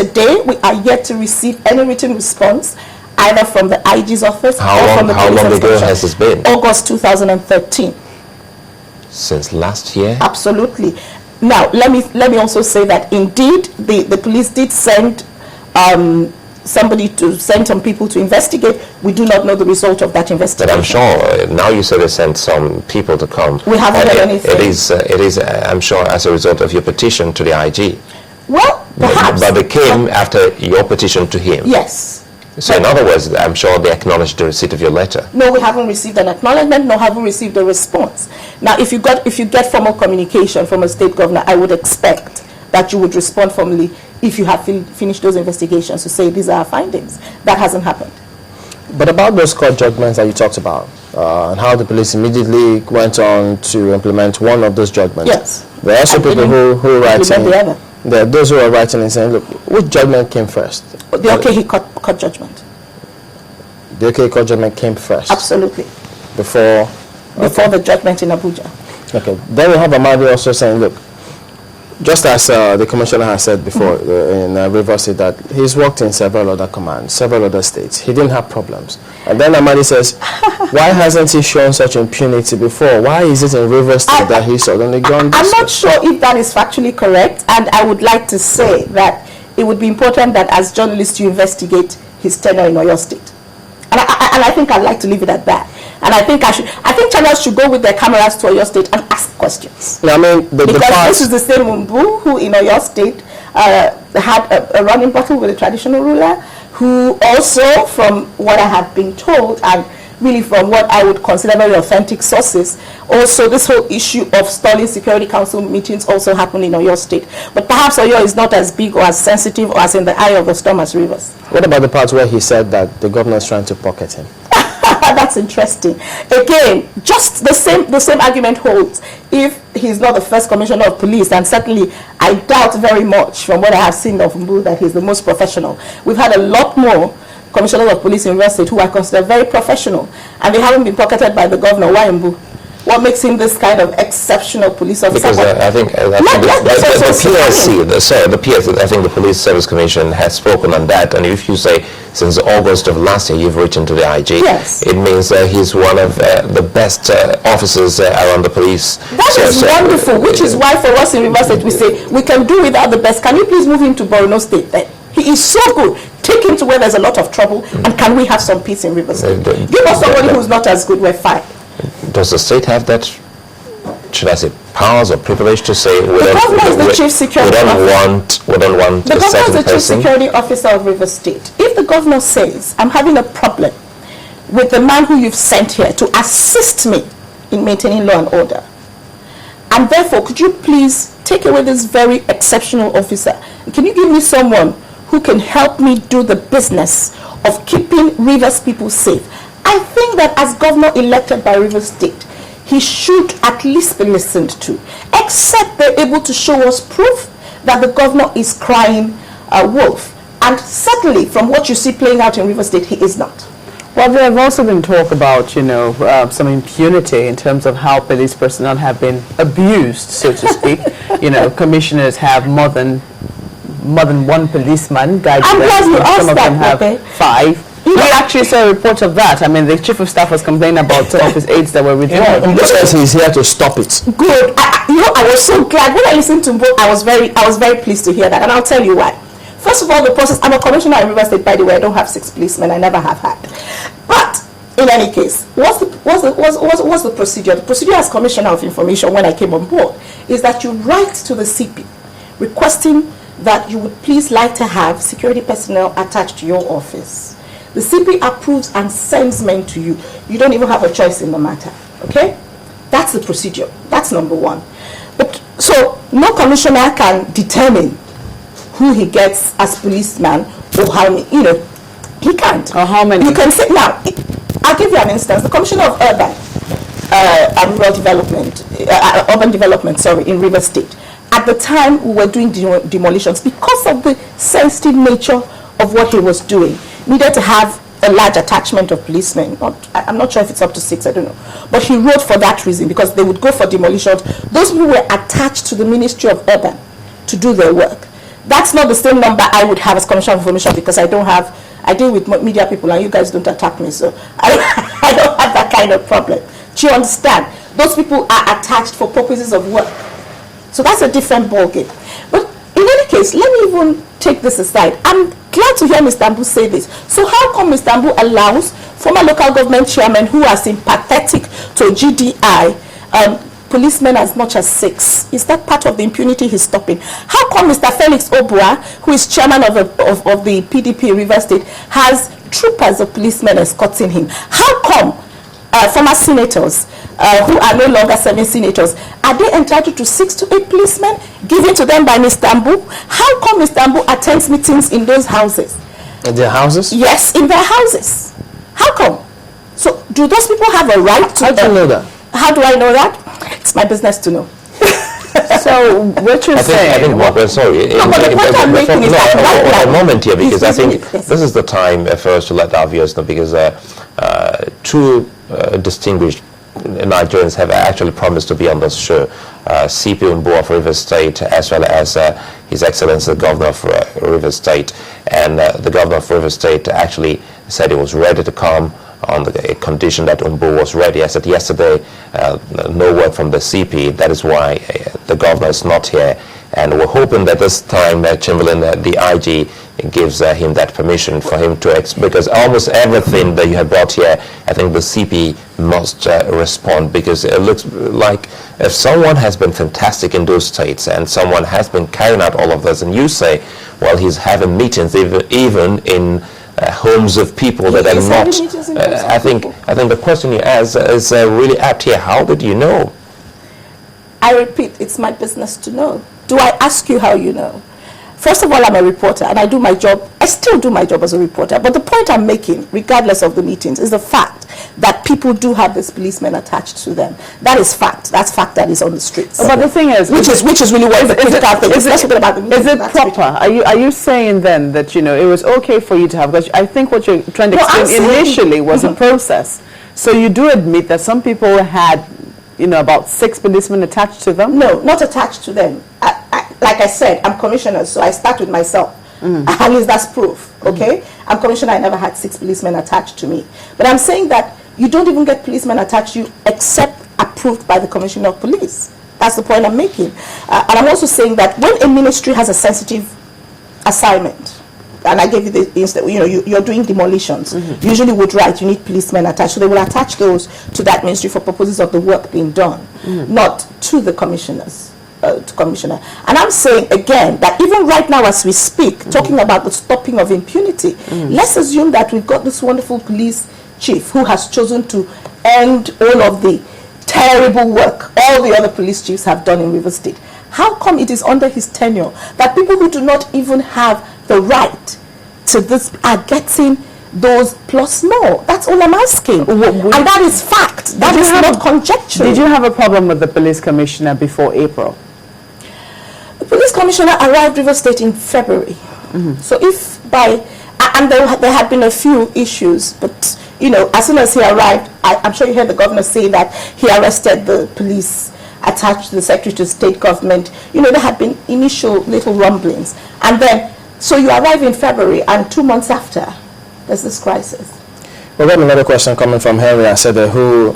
today, we are yet to receive any written response, either from the IG's office or from the How long ago has this been? August 2013. Since last year? Absolutely. Now, let me also say that indeed the police did send some people to investigate. We do not know the result of that investigation. But I'm sure, now you say they sent some people to come. We haven't heard anything. It is, I'm sure, as a result of your petition to the IG. Well, perhaps. But they came after your petition to him. Yes. So in other words, I'm sure they acknowledged the receipt of your letter. No, we haven't received an acknowledgement, nor have we received a response. Now, if you get formal communication from a state governor, I would expect that you would respond formally if you have finished those investigations to say these are our findings. That hasn't happened. But about those court judgments that you talked about, and how the police immediately went on to implement one of those judgments. Yes. There are also people who write in. There are those who are writing and saying, look, which judgment came first? The OK court judgment. The OK court judgment came first? Absolutely. Before the judgment in Abuja. Okay. Then we have Amadi also saying, look, just as the commissioner has said before in Rivers State, that he's worked in several other commands, several other states. He didn't have problems. And then Amadi says, why hasn't he shown such impunity before? Why is it in Rivers State that he's suddenly gone this I'm not way? sure if that is factually correct, and I would like to say that it would be important that as journalists you investigate his tenure in Oyo State. And I think I'd like to leave it at that. And I think channels should go with their cameras to Oyo State and ask questions. Yeah, I mean, because this is the same Mumbu who in Oyo State had a running battle with a traditional ruler, who also, from what I have been told, and really from what I would consider very authentic sources, also this whole issue of stalling Security Council meetings also happened in Oyo State. But perhaps Oyo is not as big or as sensitive or as in the eye of the storm as Rivers. What about the part where he said that the governor is trying to pocket him? That's interesting. Again, just the same argument holds if he's not the first commissioner of police, and certainly I doubt very much from what I have seen of Mbu that he's the most professional. We've had a lot more commissioners of police in Rivers State who I consider very professional, and they haven't been pocketed by the governor. Why Mbu? What makes him this kind of exceptional police officer? Because I think the PSC, I think the Police Service Commission has spoken on that. And if you say since August of last year you've written to the IG, yes, it means he's one of the best officers around the police. That is wonderful, which is why for us in Rivers State we say we can do without the best. Can you please move him to Borno State then? He is so good. Take him to where there's a lot of trouble, and can we have some peace in Rivers State? Give us somebody who's not as good, we're fine. Does the state have that, should I say, powers or privilege to say we don't want a certain person? The Chief Security Officer of Rivers State. If the governor says, I'm having a problem with the man who you've sent here to assist me in maintaining law and order, and therefore could you please take away this very exceptional officer? Can you give me someone who can help me do the business of keeping Rivers people safe? I think that as governor elected by Rivers State, he should at least be listened to, except they're able to show us proof that the governor is crying wolf. And certainly, from what you see playing out in Rivers State, he is not. Well, there have also been talk about, some impunity in terms of how police personnel have been abused, so to speak. Commissioners have more than one policeman guiding them. I'm glad you asked some of them have okay. 5. We actually saw a report of that. I mean, the chief of staff was complaining about some of his aides that were withdrawn. In this case, he's here to stop it. Good. I was so glad when I listened to Mbo. I was very pleased to hear that, and I'll tell you why. First of all, the process. I'm a commissioner in Rivers State, by the way. I don't have 6 policemen. I never have had. But in any case, what's the procedure? The procedure as Commissioner of Information when I came on board is that you write to the CP requesting that you would please like to have security personnel attached to your office. The CP approves and sends men to you. You don't even have a choice in the matter. Okay? That's the procedure. That's number one. But so no commissioner can determine who he gets as policeman or how many, he can't. Or how many? You can say, now, I'll give you an instance. The Commissioner of Urban and Rural Development, Urban Development, in Rivers State, at the time we were doing demolitions, because of the sensitive nature of what he was doing, needed to have a large attachment of policemen. I'm not sure if it's up to 6, I don't know. But he wrote for that reason, because they would go for demolitions. Those people were attached to the Ministry of Urban to do their work. That's not the same number I would have as Commissioner of Information, because I deal with media people and you guys don't attack me, so I don't have that kind of problem. Do you understand? Those people are attached for purposes of work. So that's a different ballgame. But in any case, let me even take this aside. I'm glad to hear Mr. Ambu say this. So how come Mr. Ambu allows former local government chairmen who are sympathetic to GDI, policemen as much as 6? Is that part of the impunity he's stopping? How come Mr. Felix Obua, who is chairman of the PDP River State, has troopers of policemen escorting him? How come former senators who are no longer serving senators, are they entitled to 6 to 8 policemen given to them by Mr. Ambu? How come Mr. Ambu attends meetings in those houses? In their houses? Yes, in their houses. How come? So do those people have a right to... How do you know that? How do I know that? It's my business to know. So what you're saying... Sorry. No, but the point I'm making is that... a moment here, because I think yes. this is the time for us to let our viewers know, because two distinguished Nigerians have actually promised to be on this show. CP Umbo of Rivers State, as well as His Excellency the Governor of Rivers State. And the Governor of Rivers State actually said he was ready to come on the condition that Umbo was ready. I said yesterday, no word from the CP. That is why the Governor is not here. And we're hoping that this time Chamberlain, the IG, gives him that permission for him to, because almost everything that you have brought here, I think the CP must respond, because it looks like if someone has been fantastic in those states and someone has been carrying out all of this, and you say, well, he's having meetings even in homes of people that are not, I think the question you ask is really apt here. How did you know? I repeat, it's my business to know. Do I ask you how you know? First of all, I'm a reporter and I do my job. I still do my job as a reporter. But the point I'm making, regardless of the meetings, is the fact that people do have these policemen attached to them. That is fact. That's fact that is on the streets. But the thing is, which is really what is it proper? Are you saying then that it was okay for you to have? Because I think what you're trying to explain initially was a process. So you do admit that some people had about 6 policemen attached to them? No, not attached to them. Like I said, I'm commissioner, so I start with myself. At least that's proof, okay? I'm commissioner, I never had 6 policemen attached to me. But I'm saying that you don't even get policemen attached to you except approved by the Commissioner of Police. That's the point I'm making. And I'm also saying that when a ministry has a sensitive assignment, and I gave you the instance, you're doing demolitions, usually would write, you need policemen attached. So they will attach those to that ministry for purposes of the work being done, not to the commissioners. Commissioner. And I'm saying again that even right now as we speak, talking about the stopping of impunity, let's assume that we've got this wonderful police chief who has chosen to end all of the terrible work all the other police chiefs have done in River State. How come it is under his tenure that people who do not even have the right to this are getting those plus more? That's all I'm asking. And that is fact. That is not conjecture. Did you have a problem with the police commissioner before April? The police commissioner arrived River State in February. So if by, and there had been a few issues, but as soon as he arrived, I'm sure you heard the governor say that he arrested the police attached to the Secretary of State government. There had been initial little rumblings. And then, so you arrive in February, and 2 months after, there's this crisis. Well, we have another question coming from Henry Asede, who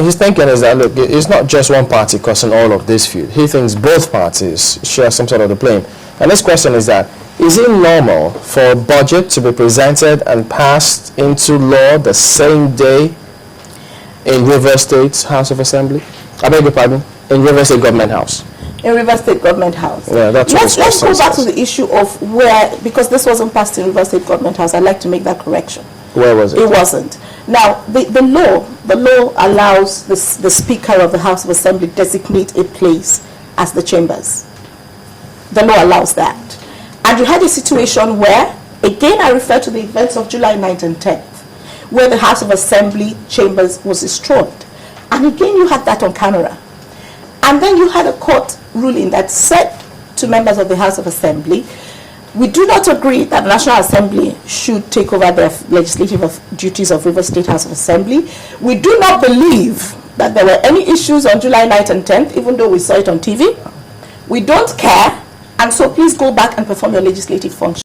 his thinking is that, look, it's not just one party causing all of this feud. He thinks both parties share some sort of the blame. And this question is that, is it normal for a budget to be presented and passed into law the same day in River State's House of Assembly? I beg your pardon, in River State Government House. In River State Government House. Yeah, that's what let's go back to the issue of where, because this wasn't passed in River State Government House, I'd like to make that correction. Where was it? It wasn't. Now, the law allows the Speaker of the House of Assembly designate a place as the chambers. The law allows that. And you had a situation where, again I refer to the events of July 9th and 10th, where the House of Assembly chambers was destroyed. And again you had that on camera. And then you had a court ruling that said to members of the House of Assembly, we do not agree that the National Assembly should take over the legislative duties of River State House of Assembly. We do not believe that there were any issues on July 9th and 10th, even though we saw it on TV. We don't care And so please go back and perform your legislative function.